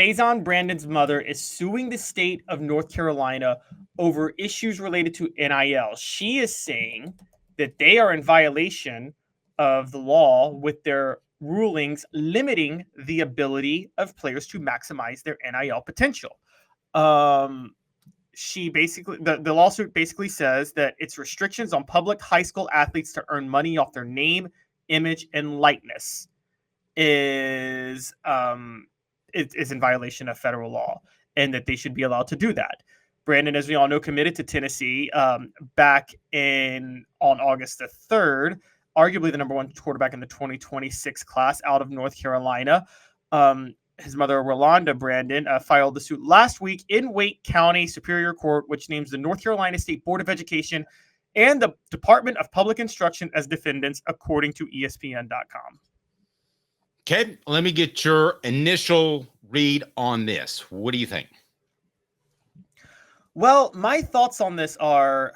Faizon Brandon's mother is suing the state of North Carolina over issues related to NIL. She is saying that they are in violation of the law with their rulings limiting the ability of players to maximize their NIL potential. She basically, the lawsuit basically says that it's restrictions on public high school athletes to earn money off their name, image, and likeness is in violation of federal law, and that they should be allowed to do that. Brandon, as we all know, committed to Tennessee back on August the 3rd, arguably the number one quarterback in the 2026 class out of North Carolina. His mother, Rolanda Brandon, filed the suit last week in Wake County Superior Court, which names the North Carolina State Board of Education and the Department of Public Instruction as defendants, according to ESPN.com. Okay, let me get your initial read on this. What do you think? Well, my thoughts on this are,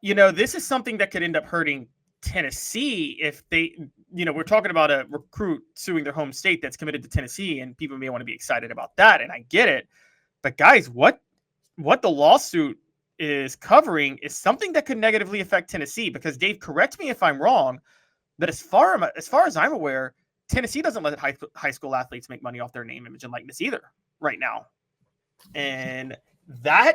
this is something that could end up hurting Tennessee if they, we're talking about a recruit suing their home state that's committed to Tennessee, and people may want to be excited about that, and I get it. But guys, what the lawsuit is covering is something that could negatively affect Tennessee, because Dave, correct me if I'm wrong, but as far as I'm aware, Tennessee doesn't let high school athletes make money off their name, image, and likeness either right now. And I'm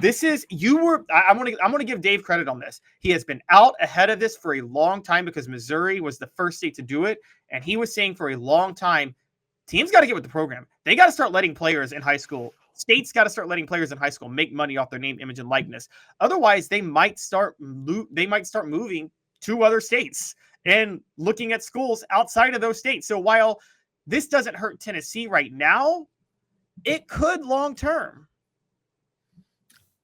going to give Dave credit on this. He has been out ahead of this for a long time because Missouri was the first state to do it. And he was saying for a long time, teams got to get with the program. They got to start letting players in high school. States got to start letting players in high school make money off their name, image, and likeness. Otherwise, they might start moving to other states and looking at schools outside of those states. So while this doesn't hurt Tennessee right now, it could long term.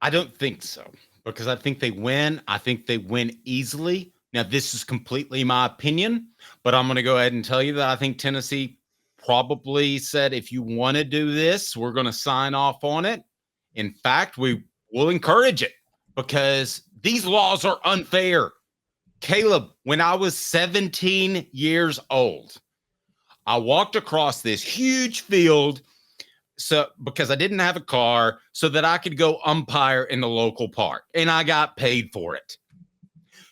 I don't think so, because I think they win. I think they win easily. Now, this is completely my opinion, but I'm going to go ahead and tell you that I think Tennessee probably said, if you want to do this, we're going to sign off on it. In fact, we will encourage it because these laws are unfair. Caleb, when I was 17 years old, I walked across this huge field because I didn't have a car so that I could go umpire in the local park, and I got paid for it.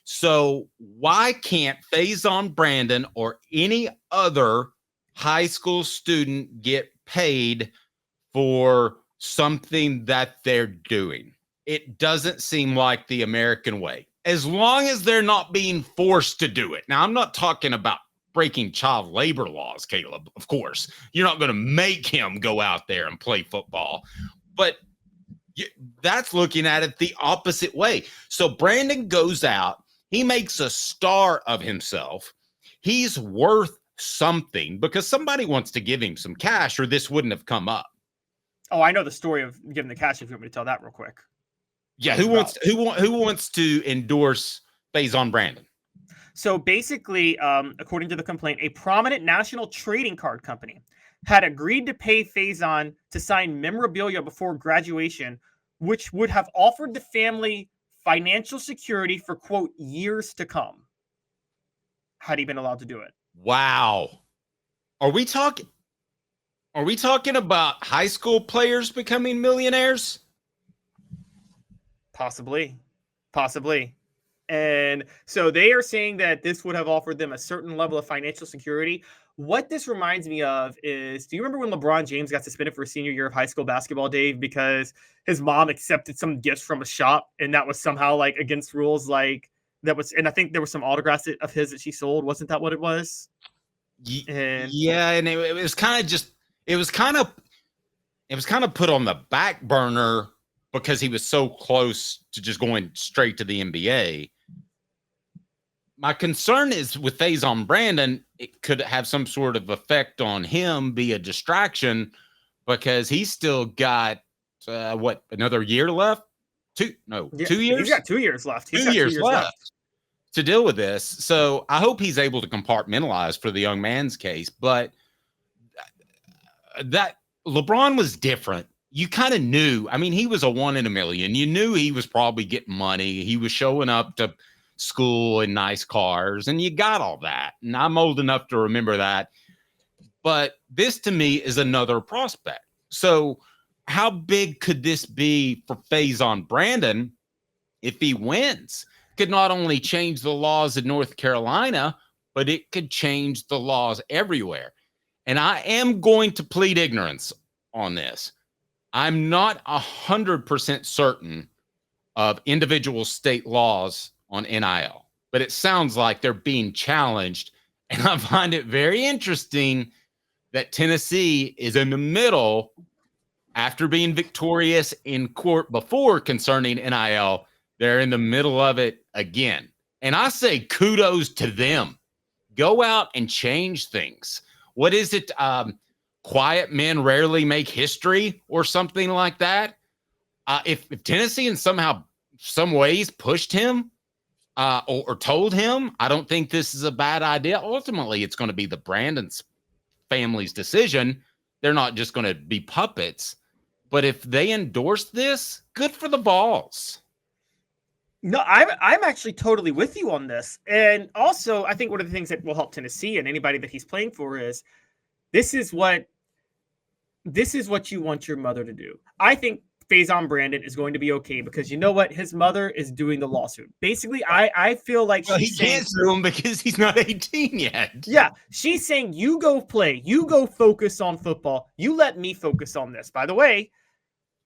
So why can't Faizon Brandon or any other high school student get paid for something that they're doing? It doesn't seem like the American way, as long as they're not being forced to do it. Now, I'm not talking about breaking child labor laws, Caleb. Of course, you're not going to make him go out there and play football, but that's looking at it the opposite way. So Brandon goes out, he makes a star of himself. He's worth something because somebody wants to give him some cash, or this wouldn't have come up. Oh, I know the story of giving the cash. If you want me to tell that real quick. Yeah, who wants to endorse Faizon Brandon? So basically, according to the complaint, a prominent national trading card company had agreed to pay Faizon to sign memorabilia before graduation, which would have offered the family financial security for, quote, years to come, had he been allowed to do it. Wow. Are we talking about high school players becoming millionaires? Possibly. And so they are saying that this would have offered them a certain level of financial security. What this reminds me of is, do you remember when LeBron James got suspended for his senior year of high school basketball, Dave, because his mom accepted some gifts from a shop and that was somehow like against rules? Like that was, and I think there were some autographs of his that she sold. Wasn't that what it was? And it was kind of put on the back burner because he was so close to just going straight to the NBA. My concern is with Faizon Brandon, it could have some sort of effect on him, be a distraction, because he's still got, another year left? 2 years? He's got 2 years left. 2 years left to deal with this. So I hope he's able to compartmentalize for the young man's case. But that LeBron was different. You kind of knew. I mean, he was a 1 in a million. You knew he was probably getting money. He was showing up to school in nice cars, and you got all that. And I'm old enough to remember that. But this to me is another prospect. So how big could this be for Faizon Brandon if he wins? Could not only change the laws in North Carolina, but it could change the laws everywhere. And I am going to plead ignorance on this. I'm not 100% certain of individual state laws on NIL, but it sounds like they're being challenged. And I find it very interesting that Tennessee is in the middle after being victorious in court before concerning NIL. They're in the middle of it again. And I say kudos to them. Go out and change things. What is it? Quiet men rarely make history or something like that. If Tennessee in some ways pushed him or told him, I don't think this is a bad idea. Ultimately, it's going to be the Brandon's family's decision. They're not just going to be puppets. But if they endorse this, good for the Vols. No, I'm actually totally with you on this. And also, I think one of the things that will help Tennessee and anybody that he's playing for is this is what you want your mother to do. I think Faizon Brandon is going to be okay because you know what? His mother is doing the lawsuit. Basically, I feel like he can't sue him because he's not 18 yet. Yeah, she's saying you go play, you go focus on football, you let me focus on this. By the way,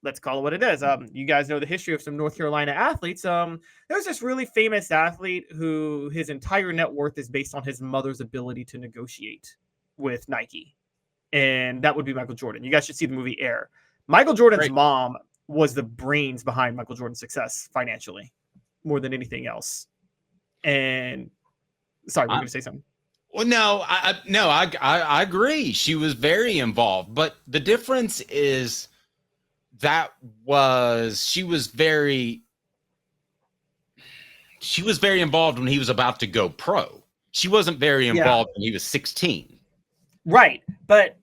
let's call it what it is. You guys know the history of some North Carolina athletes. There's this really famous athlete who his entire net worth is based on his mother's ability to negotiate with Nike. And that would be Michael Jordan. You guys should see the movie Air. Michael Jordan's mom was the brains behind Michael Jordan's success financially, more than anything else. And sorry, we're going to say something. Well, no, I agree. She was very involved, but the difference is she was very involved when he was about to go pro. She wasn't very involved when he was 16. Right. But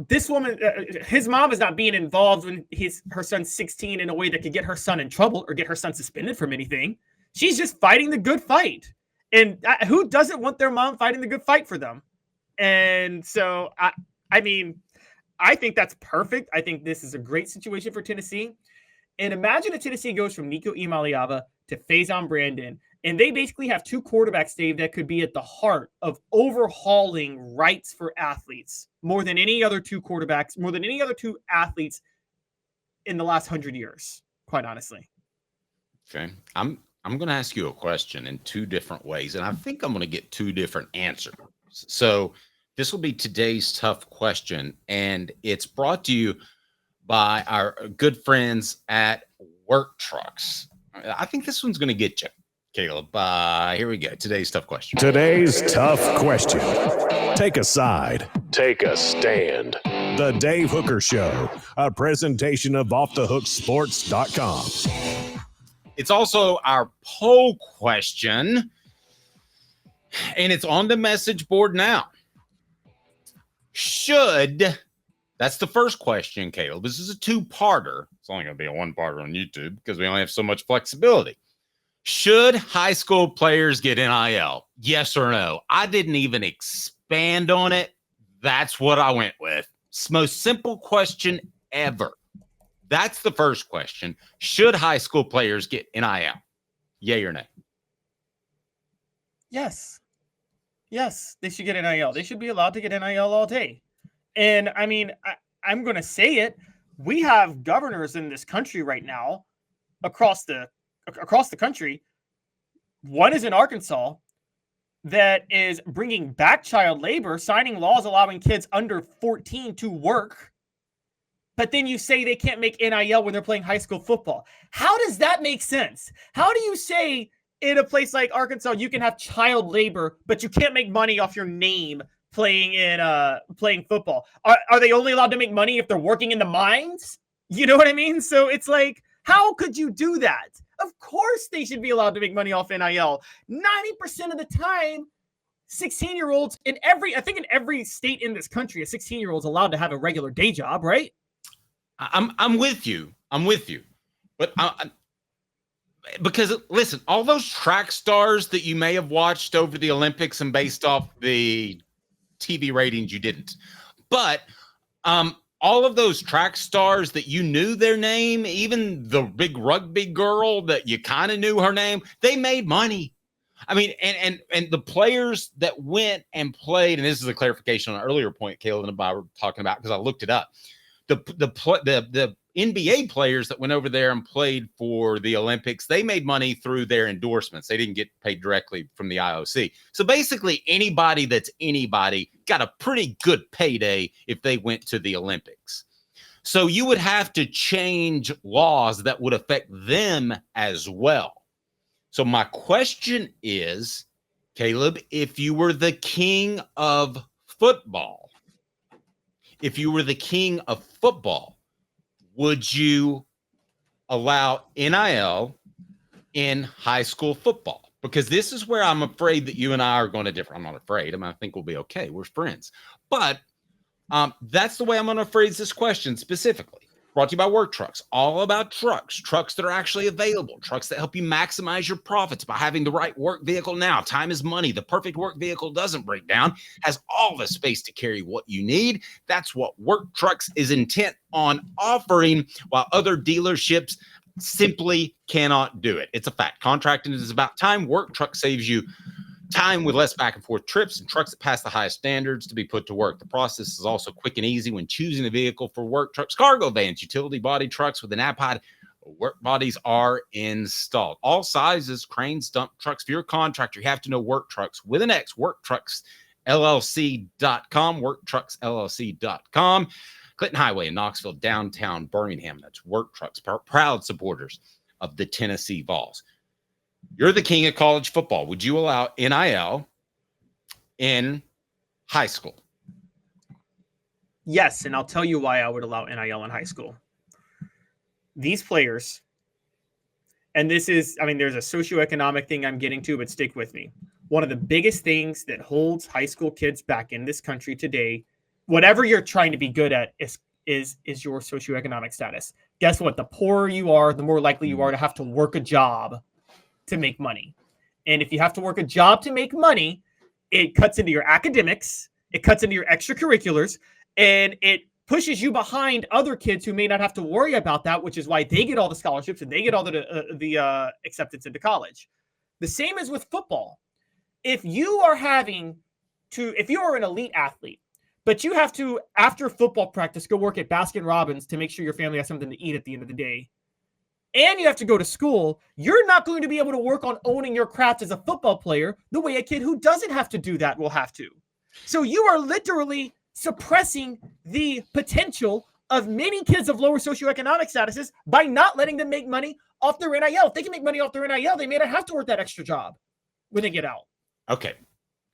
this woman, his mom is not being involved when her son's 16 in a way that could get her son in trouble or get her son suspended from anything. She's just fighting the good fight. And who doesn't want their mom fighting the good fight for them? And so, I mean, I think that's perfect. I think this is a great situation for Tennessee. And imagine if Tennessee goes from Nico Iamaleava to Faizon Brandon, and they basically have two quarterbacks, Dave, that could be at the heart of overhauling rights for athletes more than any other two quarterbacks, more than any other two athletes in the last 100 years, quite honestly. Okay. I'm going to ask you a question in two different ways, and I think I'm going to get two different answers. So this will be today's tough question, and it's brought to you by our good friends at Work Trucks. I think this one's going to get you, Caleb. Here we go. Today's tough question. Today's tough question. Take a side. Take a stand. The Dave Hooker Show, a presentation of offthehooksports.com. It's also our poll question, and it's on the message board now. That's the first question, Caleb. This is a two-parter. It's only going to be a one-parter on YouTube because we only have so much flexibility. Should high school players get NIL? Yes or no? I didn't even expand on it. That's what I went with. It's the most simple question ever. That's the first question. Should high school players get NIL? Yay or nay? Yes. Yes, they should get NIL. They should be allowed to get NIL all day. And I mean, I'm going to say it. We have governors in this country right now across the country. One is in Arkansas that is bringing back child labor, signing laws allowing kids under 14 to work. But then you say they can't make NIL when they're playing high school football. How does that make sense? How do you say in a place like Arkansas you can have child labor, but you can't make money off your name playing football? Are they only allowed to make money if they're working in the mines? You know what I mean? So it's like, how could you do that? Of course they should be allowed to make money off NIL. 90% of the time, 16-year-olds in every state in this country, a 16-year-old is allowed to have a regular day job, right? I'm with you. But because listen, all those track stars that you may have watched over the Olympics and based off the TV ratings, you didn't. But all of those track stars that you knew their name, even the big rugby girl that you kind of knew her name, they made money. I mean, and the players that went and played, and this is a clarification on an earlier point Caleb and I were talking about because I looked it up. The NBA players that went over there and played for the Olympics, they made money through their endorsements. They didn't get paid directly from the IOC. So basically, anybody that's anybody got a pretty good payday if they went to the Olympics. So you would have to change laws that would affect them as well. So my question is, Caleb, if you were the king of football, would you allow NIL in high school football? Because this is where I'm afraid that you and I are going to differ. I'm not afraid. I think we'll be okay. We're friends. But that's the way I'm going to phrase this question specifically. Brought to you by Work Trucks. All about trucks that are actually available, trucks that help you maximize your profits by having the right work vehicle now. Time is money. The perfect work vehicle doesn't break down, has all the space to carry what you need. That's what Work Trucks is intent on offering, while other dealerships simply cannot do it. It's a fact. Contracting is about time. Work Truck saves you time with less back and forth trips and trucks that pass the highest standards to be put to work. The process is also quick and easy when choosing a vehicle for work trucks, cargo vans, utility body trucks with an iPod. Work bodies are installed. All sizes, cranes, dump trucks. For your contractor, you have to know Work Trucks with an X, worktrucksllc.com, worktrucksllc.com. Clinton Highway in Knoxville, downtown Birmingham. That's Work Trucks, proud supporters of the Tennessee Vols. You're the king of college football. Would you allow NIL in high school? Yes, and I'll tell you why I would allow NIL in high school. These players, and this is, there's a socioeconomic thing I'm getting to, but stick with me. One of the biggest things that holds high school kids back in this country today, whatever you're trying to be good at, is your socioeconomic status. Guess what? The poorer you are, the more likely you are to have to work a job to make money. And if you have to work a job to make money, it cuts into your academics, it cuts into your extracurriculars, and it pushes you behind other kids who may not have to worry about that, which is why they get all the scholarships and they get all the acceptance into college. The same as with football. If you are an elite athlete, but you have to, after football practice, go work at Baskin Robbins to make sure your family has something to eat at the end of the day, and you have to go to school, you're not going to be able to work on owning your craft as a football player the way a kid who doesn't have to do that will have to. So you are literally suppressing the potential of many kids of lower socioeconomic statuses by not letting them make money off their NIL. If they can make money off their NIL, they may not have to work that extra job when they get out. Okay.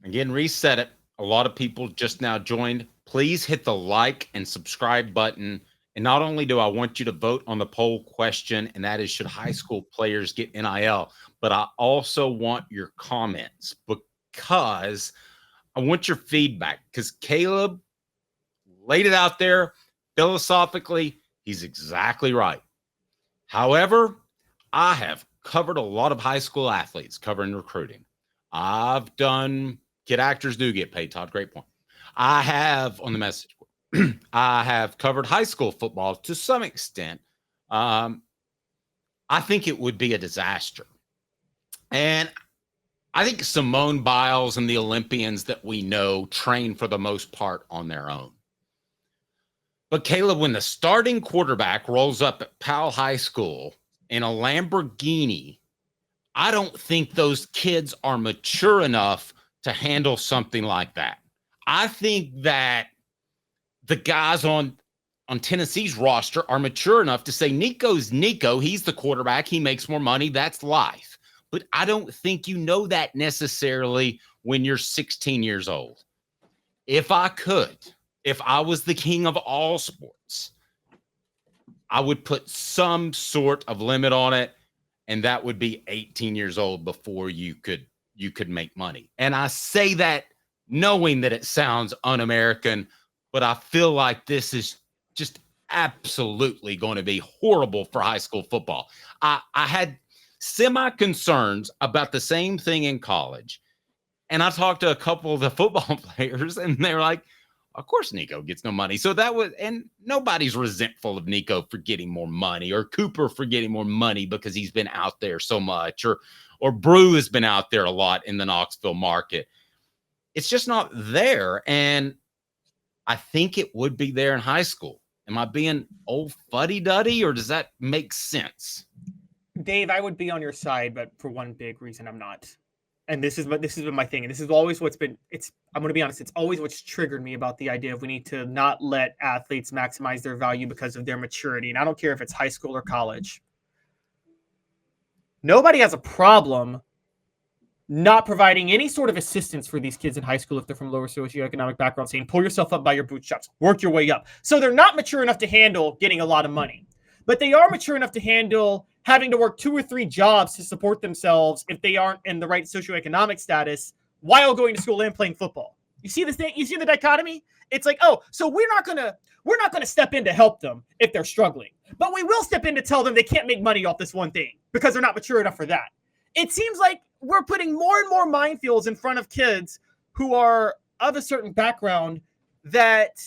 Again, reset it. A lot of people just now joined. Please hit the like and subscribe button. And not only do I want you to vote on the poll question, and that is, should high school players get NIL, but I also want your comments because I want your feedback, because Caleb laid it out there philosophically. He's exactly right. However, I have covered a lot of high school athletes covering recruiting. I've done kid actors do get paid, Todd. Great point. I have on the message board. I have covered high school football to some extent. I think it would be a disaster. And I think Simone Biles and the Olympians that we know train for the most part on their own. But Caleb, when the starting quarterback rolls up at Powell High School in a Lamborghini, I don't think those kids are mature enough to handle something like that. I think that the guys on Tennessee's roster are mature enough to say, Nico's Nico. He's the quarterback. He makes more money. That's life. But I don't think you know that necessarily when you're 16 years old. If I was the king of all sports, I would put some sort of limit on it, and that would be 18 years old before you could make money. And I say that knowing that it sounds un-American, but I feel like this is just absolutely going to be horrible for high school football. I had semi-concerns about the same thing in college. And I talked to a couple of the football players, and they're like, of course Nico gets no money. So that was, and nobody's resentful of Nico for getting more money, or Cooper for getting more money because he's been out there so much, or Brew has been out there a lot in the Knoxville market. It's just not there. And I think it would be there in high school. Am I being old fuddy-duddy, or does that make sense? Dave, I would be on your side, but for one big reason I'm not. And this has been my thing. And this is always I'm going to be honest, it's always what's triggered me about the idea of we need to not let athletes maximize their value because of their maturity. And I don't care if it's high school or college. Nobody has a problem not providing any sort of assistance for these kids in high school if they're from lower socioeconomic backgrounds, saying pull yourself up by your bootstraps, work your way up. So they're not mature enough to handle getting a lot of money, but they are mature enough to handle having to work 2 or 3 jobs to support themselves if they aren't in the right socioeconomic status while going to school and playing football. You see this thing? You see the dichotomy? It's like, oh, so we're not gonna step in to help them if they're struggling, but we will step in to tell them they can't make money off this one thing because they're not mature enough for that. It seems like we're putting more and more minefields in front of kids who are of a certain background that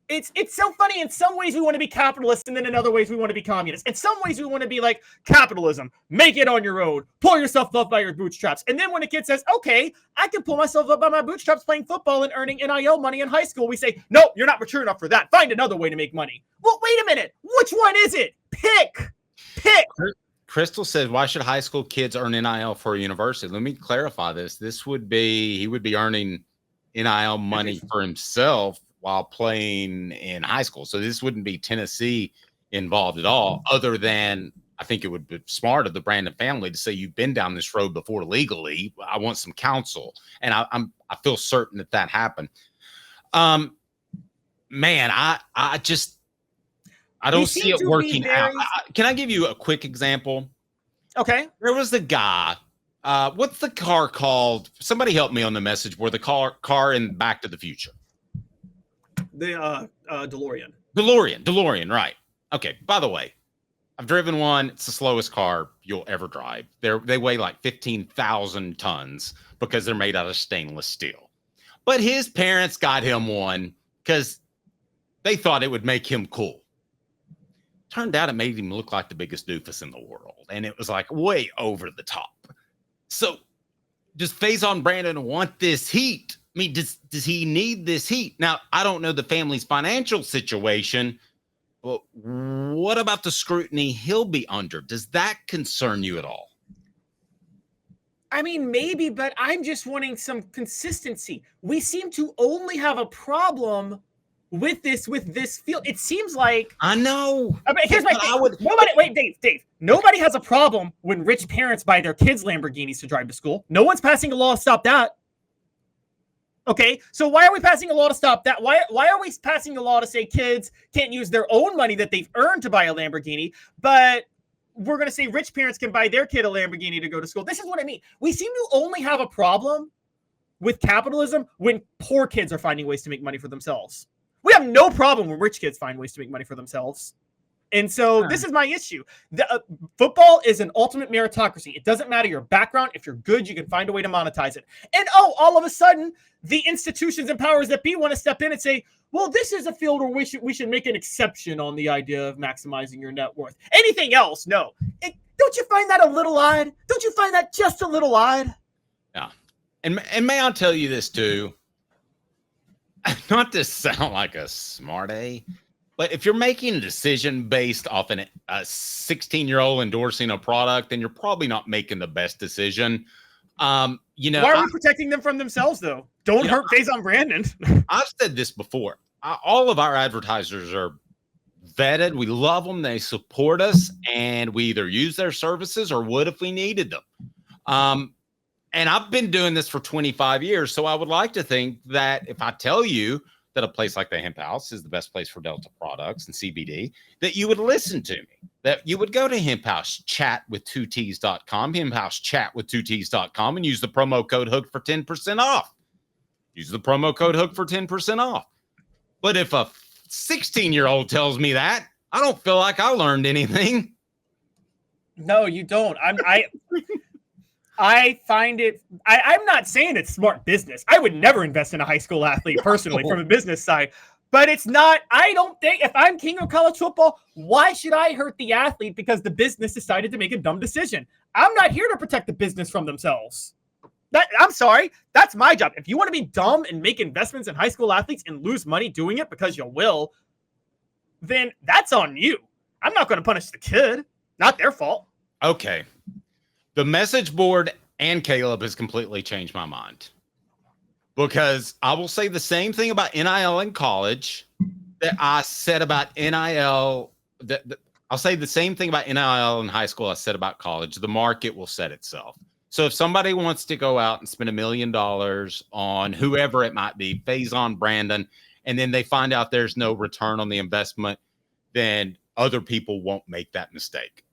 it's so funny. In some ways we want to be capitalist, and then in other ways we want to be communist. In some ways we want to be like capitalism, make it on your own, pull yourself up by your bootstraps. And then when a kid says, okay, I can pull myself up by my bootstraps playing football and earning NIL money in high school, we say, no, you're not mature enough for that. Find another way to make money. Well, wait a minute. Which one is it? Pick. Crystal says, why should high school kids earn NIL for a university? Let me clarify this. He would be earning NIL money for himself while playing in high school. So this wouldn't be Tennessee involved at all, other than I think it would be smart of the Brandon family to say, you've been down this road before legally. I want some counsel. And I feel certain that happened. Man, I don't see it working out. Can I give you a quick example? Okay. There was a guy. What's the car called? Somebody help me on the message board. The car in Back to the Future. The DeLorean. DeLorean, right. Okay, by the way, I've driven one. It's the slowest car you'll ever drive. They weigh like 15,000 tons because they're made out of stainless steel. But his parents got him one because they thought it would make him cool. Turned out it made him look like the biggest doofus in the world. And it was like way over the top. So does Faizon Brandon want this heat? I mean, does he need this heat? Now, I don't know the family's financial situation, but what about the scrutiny he'll be under? Does that concern you at all? I mean, maybe, but I'm just wanting some consistency. We seem to only have a problem with this field. It seems like I know. I mean, here's my thing. Dave. Nobody has a problem when rich parents buy their kids Lamborghinis to drive to school. No one's passing a law to stop that. Okay, so why are we passing a law to stop that? Why are we passing a law to say kids can't use their own money that they've earned to buy a Lamborghini, but we're going to say rich parents can buy their kid a Lamborghini to go to school? This is what I mean. We seem to only have a problem with capitalism when poor kids are finding ways to make money for themselves. We have no problem when rich kids find ways to make money for themselves. And so this is my issue. Football is an ultimate meritocracy. It doesn't matter your background. If you're good, you can find a way to monetize it. And all of a sudden, the institutions and powers that be want to step in and say, well, this is a field where we should make an exception on the idea of maximizing your net worth. Anything else, no. Don't you find that a little odd? Don't you find that just a little odd? Yeah. And may I tell you this too? Not to sound like a smarty, but if you're making a decision based off a 16-year-old endorsing a product, then you're probably not making the best decision. Why are we protecting them from themselves, though? Don't hurt Faizon Brandon. I've said this before. All of our advertisers are vetted. We love them. They support us, and we either use their services or would if we needed them. And I've been doing this for 25 years, so I would like to think that if I tell you that a place like the Hemp House is the best place for Delta products and CBD, that you would listen to me, that you would go to Hemp House chatwith2ts.com, Hemp House chatwith2ts.com, and use the promo code HOOK for 10% off. Use the promo code HOOK for 10% off. But if a 16-year-old tells me that, I don't feel like I learned anything. No, you don't. I find it, I'm not saying it's smart business. I would never invest in a high school athlete personally from a business side, but it's not, I don't think, if I'm king of college football, why should I hurt the athlete because the business decided to make a dumb decision? I'm not here to protect the business from themselves. I'm sorry, that's my job. If you want to be dumb and make investments in high school athletes and lose money doing it because you will, then that's on you. I'm not going to punish the kid. Not their fault. Okay. The message board and Caleb has completely changed my mind, because I will say the same thing about NIL in college that I said about NIL. I'll say the same thing about NIL in high school I said about college. The market will set itself. So if somebody wants to go out and spend $1 million on whoever it might be, Faizon Brandon, and then they find out there's no return on the investment, then other people won't make that mistake.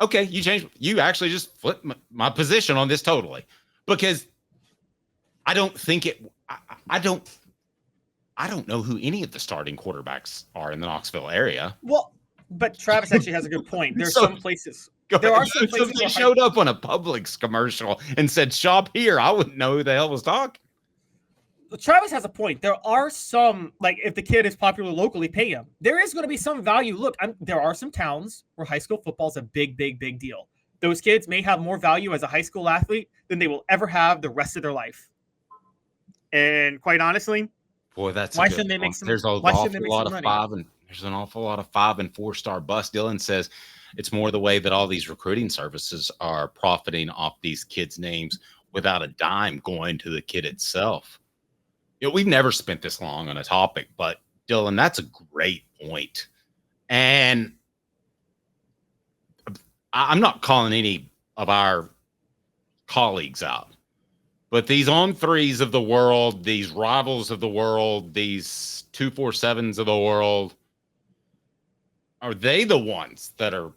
Okay, you actually just flipped my position on this totally, because I don't think I don't know who any of the starting quarterbacks are in the Knoxville area. Well, but Travis actually has a good point. There's some places. There are some places if they showed up on a Publix commercial and said shop here, I wouldn't know who the hell was talking. Travis has a point. There are some, like if the kid is popular locally, pay him. There is going to be some value. Look, there are some towns where high school football is a big deal. Those kids may have more value as a high school athlete than they will ever have the rest of their life. And quite honestly, boy, that's why shouldn't they make some? There's an awful lot of 5- and 4-star bus. Dylan says it's more the way that all these recruiting services are profiting off these kids' names without a dime going to the kid itself. You know, we've never spent this long on a topic, but Dylan, that's a great point. And I'm not calling any of our colleagues out, but these on-3s of the world, these rivals of the world, these 247s of the world, are they the ones that are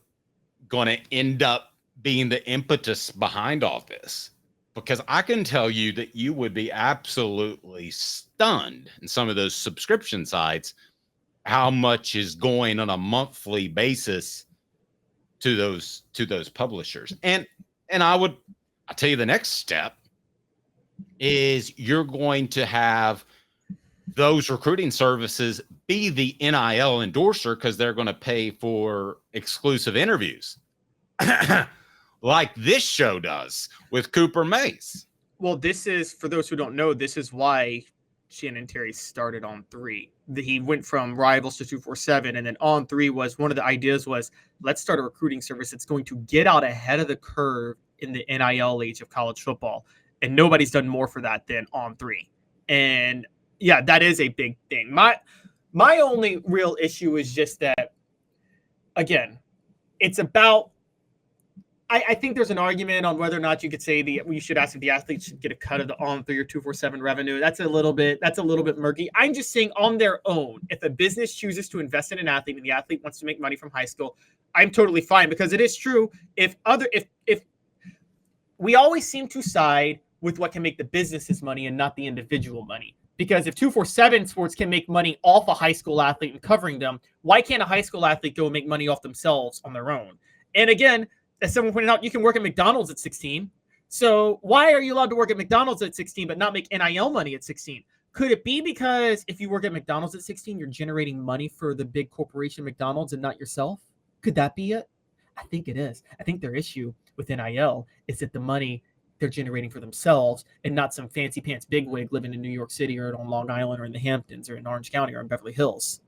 going to end up being the impetus behind all this? Because I can tell you that you would be absolutely stunned in some of those subscription sites how much is going on a monthly basis to those publishers. And I'll tell you the next step is you're going to have those recruiting services be the NIL endorser because they're going to pay for exclusive interviews. Like this show does with Cooper Mace. Well, this is, for those who don't know, this is why Shannon Terry started On 3. He went from rivals to 247, and then On 3 was, one of the ideas was, let's start a recruiting service that's going to get out ahead of the curve in the NIL age of college football. And nobody's done more for that than On 3. And yeah, that is a big thing. My only real issue is just that, again, it's about, I think there's an argument on whether or not you could say we should ask if the athletes should get a cut of the On 3 or 247 revenue. That's a little bit murky. I'm just saying, on their own, if a business chooses to invest in an athlete and the athlete wants to make money from high school, I'm totally fine, because it is true. If we always seem to side with what can make the businesses money and not the individual money. Because if 247 Sports can make money off a high school athlete and covering them, why can't a high school athlete go and make money off themselves on their own? And again, as someone pointed out, you can work at McDonald's at 16. So why are you allowed to work at McDonald's at 16 but not make NIL money at 16? Could it be because if you work at McDonald's at 16, you're generating money for the big corporation McDonald's and not yourself? Could that be it? I think it is. I think their issue with NIL is that the money they're generating for themselves and not some fancy pants bigwig living in New York City or on Long Island or in the Hamptons or in Orange County or in Beverly Hills.